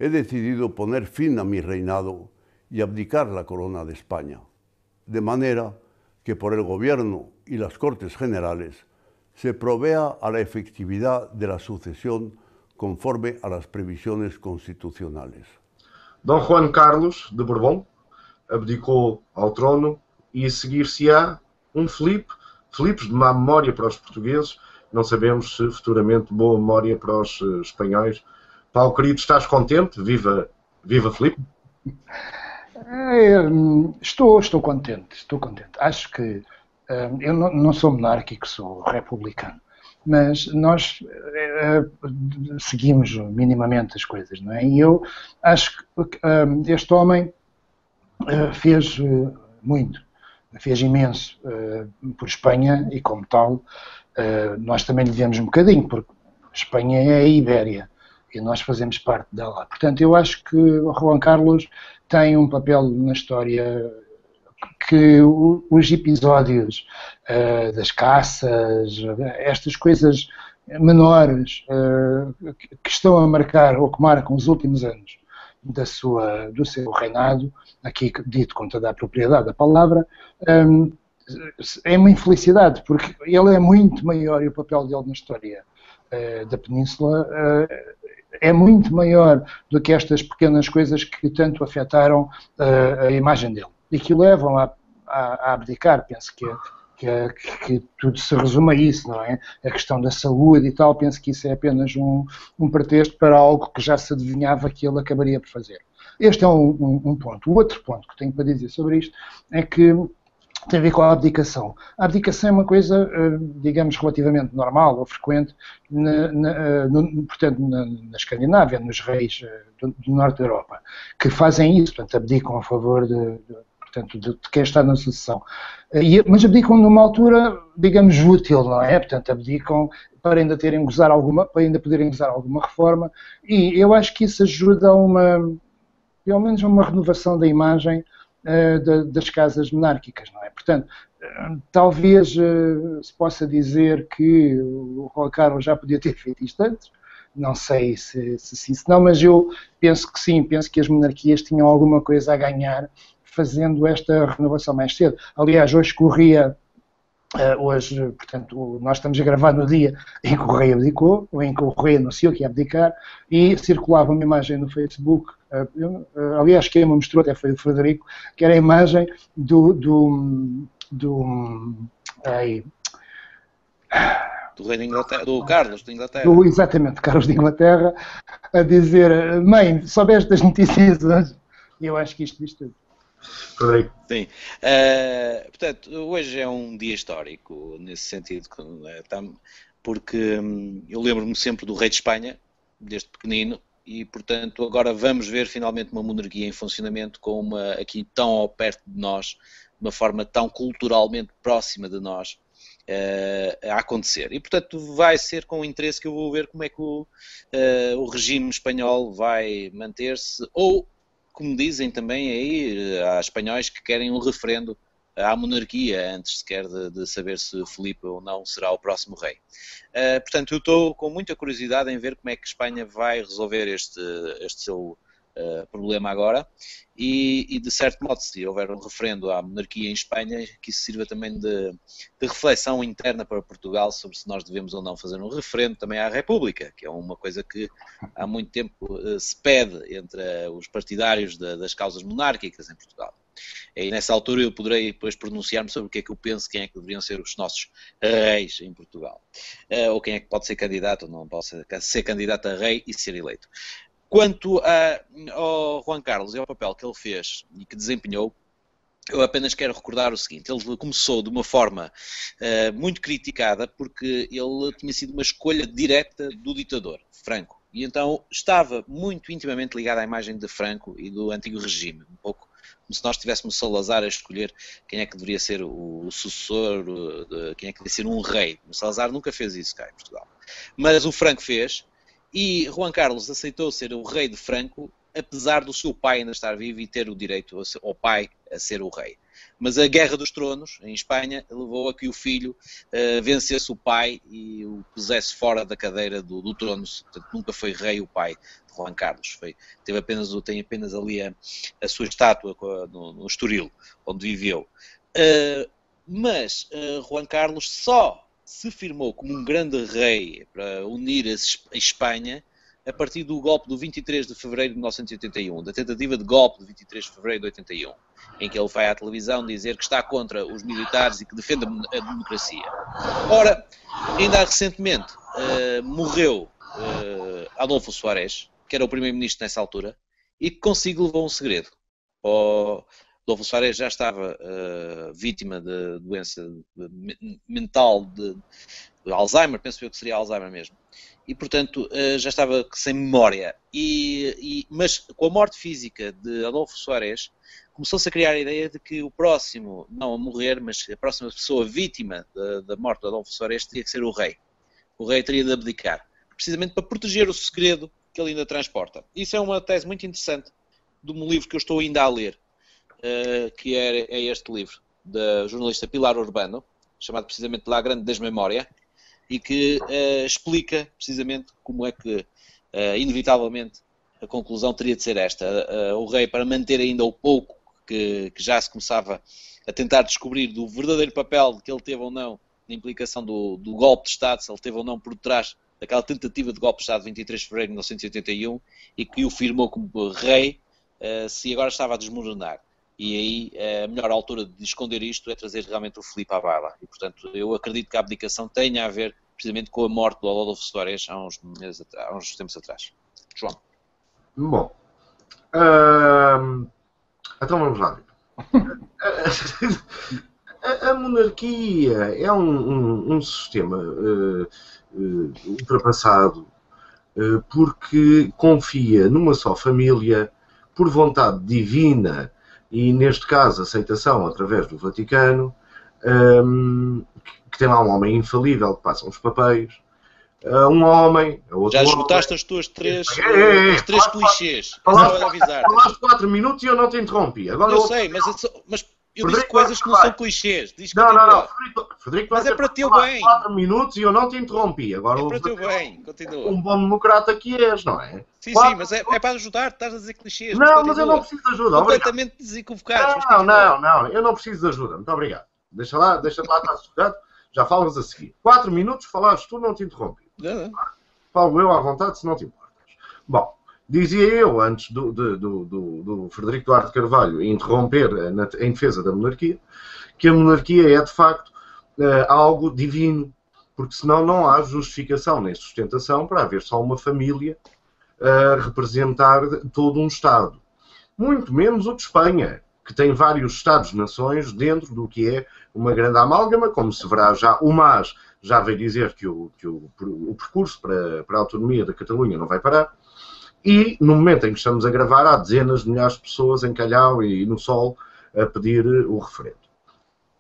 he decidido poner fin a mi reinado y abdicar la corona de España, de manera que por el Gobierno y las Cortes Generales se provea a la efectividad de la sucesión conforme a las previsiones constitucionales. Dom Juan Carlos de Borbón abdicou ao trono e seguir-se-á Filipe. Filipes de má memória para os portugueses, não sabemos se futuramente boa memória para os espanhóis. Paulo querido, estás contente? Viva Filipe! Estou contente. Acho que eu não sou monárquico, sou republicano, mas nós seguimos minimamente as coisas, não é? E eu acho que este homem fez muito, fez imenso por Espanha e, como tal, nós também lhe devemos um bocadinho, porque Espanha é a Ibéria e nós fazemos parte dela. Portanto, eu acho que o Juan Carlos tem um papel na história que os episódios das caças, estas coisas menores que estão a marcar ou que marcam os últimos anos do seu reinado, aqui dito com toda a propriedade da palavra, é uma infelicidade, porque ele é muito maior e o papel dele na história da Península é muito maior do que estas pequenas coisas que tanto afetaram a imagem dele e que o levam a abdicar. Penso que tudo se resume a isso, não é? A questão da saúde e tal, penso que isso é apenas um pretexto para algo que já se adivinhava que ele acabaria por fazer. Este é um ponto. O outro ponto que tenho para dizer sobre isto é que tem a ver com a abdicação. A abdicação é uma coisa, digamos, relativamente normal ou frequente, portanto, na Escandinávia, nos reis do norte da Europa, que fazem isso, portanto, abdicam a favor de quem está na sucessão. Mas abdicam numa altura, digamos, útil, não é? Portanto, abdicam para ainda poderem gozar alguma reforma, e eu acho que isso ajuda pelo menos a uma renovação da imagem das casas monárquicas, não é? Portanto, talvez se possa dizer que o Juan Carlos já podia ter feito isto antes, não sei se não, mas eu penso que sim, penso que as monarquias tinham alguma coisa a ganhar fazendo esta renovação mais cedo. Aliás, hoje corria, portanto, nós estamos a gravar no dia em que o rei abdicou, ou em que o rei anunciou que ia abdicar, e circulava uma imagem no Facebook, aliás, quem me mostrou até foi o Frederico, que era a imagem do rei de Inglaterra, do Carlos de Inglaterra. Exatamente, Carlos de Inglaterra, a dizer: mãe, soubeste das notícias hoje? E eu acho que isto diz tudo. Sim. Portanto, hoje é um dia histórico, nesse sentido, porque eu lembro-me sempre do rei de Espanha, desde pequenino, e, portanto, agora vamos ver finalmente uma monarquia em funcionamento aqui tão ao perto de nós, de uma forma tão culturalmente próxima de nós, a acontecer. E, portanto, vai ser com interesse que eu vou ver como é que o regime espanhol vai manter-se, ou, como dizem também aí, há espanhóis que querem um referendo à monarquia antes sequer de saber se Filipe ou não será o próximo rei. Portanto, eu estou com muita curiosidade em ver como é que Espanha vai resolver este seu problema agora e, de certo modo, se houver um referendo à monarquia em Espanha, que isso sirva também de reflexão interna para Portugal sobre se nós devemos ou não fazer um referendo também à República, que é uma coisa que há muito tempo se pede entre os partidários das causas monárquicas em Portugal. E nessa altura eu poderei depois pronunciar-me sobre o que é que eu penso, quem é que deveriam ser os nossos reis em Portugal. Ou quem é que pode ser candidato ou não pode ser candidato a rei e ser eleito. Quanto ao Juan Carlos e ao papel que ele fez e que desempenhou, eu apenas quero recordar o seguinte: ele começou de uma forma muito criticada porque ele tinha sido uma escolha direta do ditador, Franco. E então estava muito intimamente ligado à imagem de Franco e do antigo regime, um pouco como se nós tivéssemos Salazar a escolher quem é que deveria ser o sucessor, quem é que deveria ser um rei. O Salazar nunca fez isso cá em Portugal. Mas o Franco fez, e Juan Carlos aceitou ser o rei de Franco, apesar do seu pai ainda estar vivo e ter o direito ao pai a ser o rei. Mas a Guerra dos Tronos, em Espanha, levou a que o filho vencesse o pai e o pusesse fora da cadeira do trono. Portanto, nunca foi rei o pai de Juan Carlos. Tem apenas ali a sua estátua no Estoril, onde viveu. Mas Juan Carlos só se firmou como um grande rei para unir a Espanha a partir do golpe do 23 de fevereiro de 1981, da tentativa de golpe de 23 de fevereiro de 81, em que ele vai à televisão dizer que está contra os militares e que defende a democracia. Ora, ainda recentemente morreu Adolfo Suárez, que era o primeiro-ministro nessa altura, e que consigo levou um segredo. Adolfo Suárez já estava vítima de doença mental de Alzheimer, penso eu que seria Alzheimer mesmo. E, portanto, já estava sem memória. Mas com a morte física de Adolfo Suárez, começou-se a criar a ideia de que o próximo, não a morrer, mas a próxima pessoa vítima da morte de Adolfo Suárez teria que ser o rei. O rei teria de abdicar, precisamente para proteger o segredo que ele ainda transporta. Isso é uma tese muito interessante de um livro que eu estou ainda a ler, que é este livro, da jornalista Pilar Urbano, chamado precisamente La Grande Desmemória, e que explica precisamente como é que, inevitavelmente, a conclusão teria de ser esta. O rei, para manter ainda o pouco que já se começava a tentar descobrir do verdadeiro papel que ele teve ou não na implicação do golpe de Estado, se ele teve ou não por trás daquela tentativa de golpe de Estado de 23 de fevereiro de 1981, e que o firmou como rei, se agora estava a desmoronar. E aí a melhor altura de esconder isto é trazer realmente o Filipe à baila. E, portanto, eu acredito que a abdicação tenha a ver precisamente com a morte do Adolfo Suárez há uns tempos atrás. João. Bom, então vamos lá. A monarquia é um sistema ultrapassado porque confia numa só família por vontade divina e, neste caso, aceitação através do Vaticano, que tem lá um homem infalível que passa os papéis, um homem, outro já esgotaste homem. As tuas três clichês. Falaste 4 minutos e eu não te interrompi. Agora eu sei, mas eu disse coisas que não são clichês. Não. Frederico, mas é para teu bem. 4 minutos e eu não te interrompi. Agora, é para teu bem. Continua. Um bom democrata que és, não é? Sim, mas é para ajudar. Estás a dizer clichês. Não, mas eu não preciso de ajuda. Completamente desequivocados. Não. Eu não preciso de ajuda. Muito obrigado. Deixa lá, estás sossegado. Já falas a seguir. 4 minutos, falaste tu, não te interrompi. Falo eu à vontade, se não te importas. Bom, dizia eu, antes do Frederico Duarte Carvalho interromper em defesa da monarquia, que a monarquia é, de facto, algo divino, porque senão não há justificação nem sustentação para haver só uma família a representar todo um Estado. Muito menos o de Espanha, que tem vários Estados-nações dentro do que é uma grande amálgama, como se verá já. O MAS já veio dizer que o percurso para a autonomia da Catalunha não vai parar. E, no momento em que estamos a gravar, há dezenas de milhares de pessoas em Calhau e no Sol a pedir o referendo.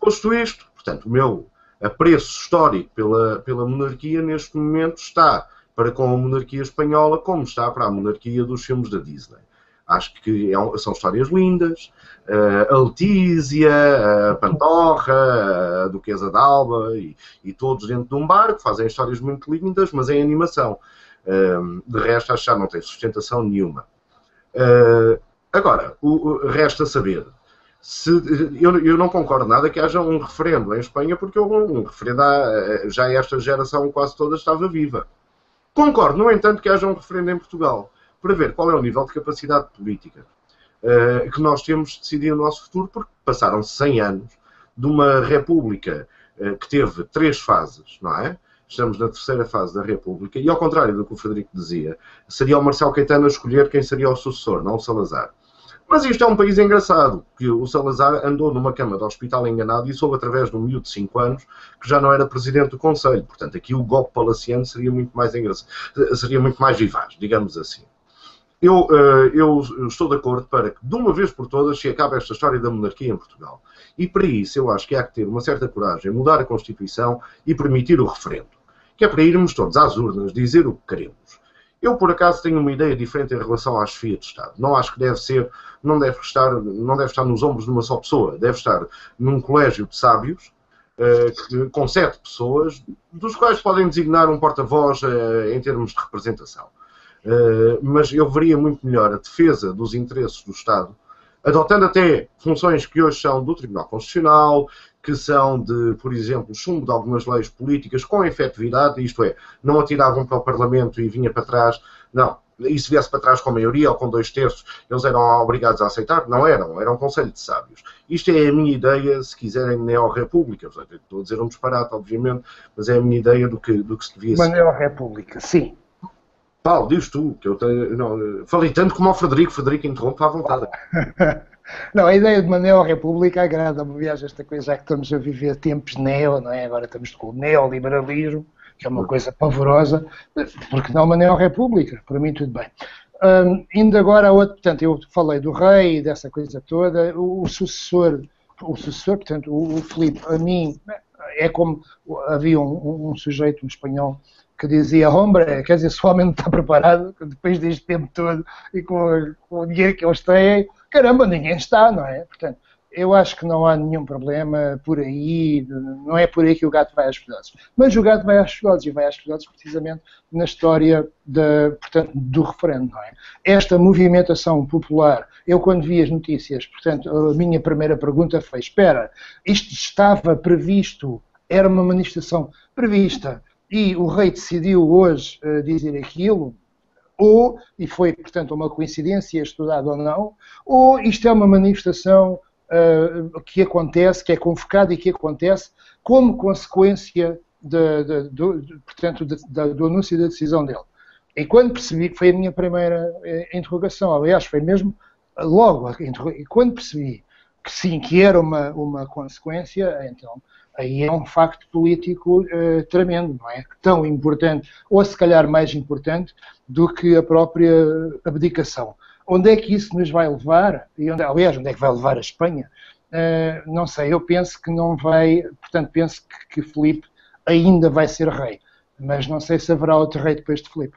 Posto isto, portanto, o meu apreço histórico pela monarquia neste momento está para com a monarquia espanhola como está para a monarquia dos filmes da Disney. Acho que são histórias lindas. A Letícia, a Pantorra, a Duquesa d'Alba e todos dentro de um barco fazem histórias muito lindas, mas em animação. De resto, acho que já não tem sustentação nenhuma. Agora, resta saber. Eu não concordo nada que haja um referendo em Espanha, porque um referendo já esta geração quase toda estava viva. Concordo, no entanto, que haja um referendo em Portugal, para ver qual é o nível de capacidade política que nós temos de decidir o nosso futuro, porque passaram 100 anos de uma república que teve 3 fases, não é? Estamos na 3ª fase da república, e ao contrário do que o Frederico dizia, seria o Marcelo Caetano a escolher quem seria o sucessor, não o Salazar. Mas isto é um país engraçado, que o Salazar andou numa cama de hospital enganado e soube através de um miúdo de 5 anos que já não era presidente do Conselho. Portanto, aqui o golpe palaciano seria muito mais engraçado, seria muito mais vivaz, digamos assim. Eu estou de acordo para que, de uma vez por todas, se acabe esta história da monarquia em Portugal. E para isso eu acho que há que ter uma certa coragem, mudar a Constituição e permitir o referendo. Que é para irmos todos às urnas dizer o que queremos. Eu, por acaso, tenho uma ideia diferente em relação à chefia de Estado. Não acho que não deve estar nos ombros de uma só pessoa. Deve estar num colégio de sábios, com 7 pessoas, dos quais podem designar um porta-voz em termos de representação. Mas eu veria muito melhor a defesa dos interesses do Estado, adotando até funções que hoje são do Tribunal Constitucional, que são de, por exemplo, chumbo de algumas leis políticas com efetividade, isto é, não atiravam para o Parlamento e vinha para trás, não. E se viesse para trás com a maioria ou com 2/3, eles eram obrigados a aceitar? Não eram, era um conselho de sábios. Isto é a minha ideia, se quiserem, neo-república. Estou a dizer um disparate, obviamente, mas é a minha ideia do que se devia ser. Uma neo-república, sim. Paulo, diz tu, que eu tenho, não, falei tanto como ao Frederico interrompe à vontade. Não, a ideia de uma neo-república agrada-me, aliás, esta coisa já que estamos a viver tempos neo, não é? Agora estamos com o neoliberalismo, que é uma coisa pavorosa, porque não uma neo-república, para mim tudo bem. Indo agora a outro, portanto, eu falei do rei, dessa coisa toda, o sucessor, portanto, o Filipe, a mim, é como havia um sujeito, um espanhol, que dizia, hombre, quer dizer, se o homem não está preparado, depois deste tempo todo, e com o dinheiro que eles têm, caramba, ninguém está, não é? Portanto, eu acho que não há nenhum problema por aí, não é por aí que o gato vai às fezes. Mas o gato vai às fezes, e vai às fezes precisamente na história portanto, do referendo, não é? Esta movimentação popular, eu quando vi as notícias, portanto, a minha primeira pergunta foi, espera, isto estava previsto, era uma manifestação prevista, e o rei decidiu hoje dizer aquilo, e foi, portanto, uma coincidência, estudado ou não, ou isto é uma manifestação que acontece, que é convocada e que acontece como consequência portanto, do anúncio da decisão dele. E quando percebi, que foi a minha primeira interrogação, aliás, foi mesmo logo, e quando percebi que sim, que era uma consequência, então, aí é um facto político tremendo, não é? Tão importante, ou se calhar mais importante, do que a própria abdicação. Onde é que isso nos vai levar? E aliás, onde é que vai levar a Espanha? Não sei, eu penso que não vai, portanto, penso que Filipe ainda vai ser rei, mas não sei se haverá outro rei depois de Filipe.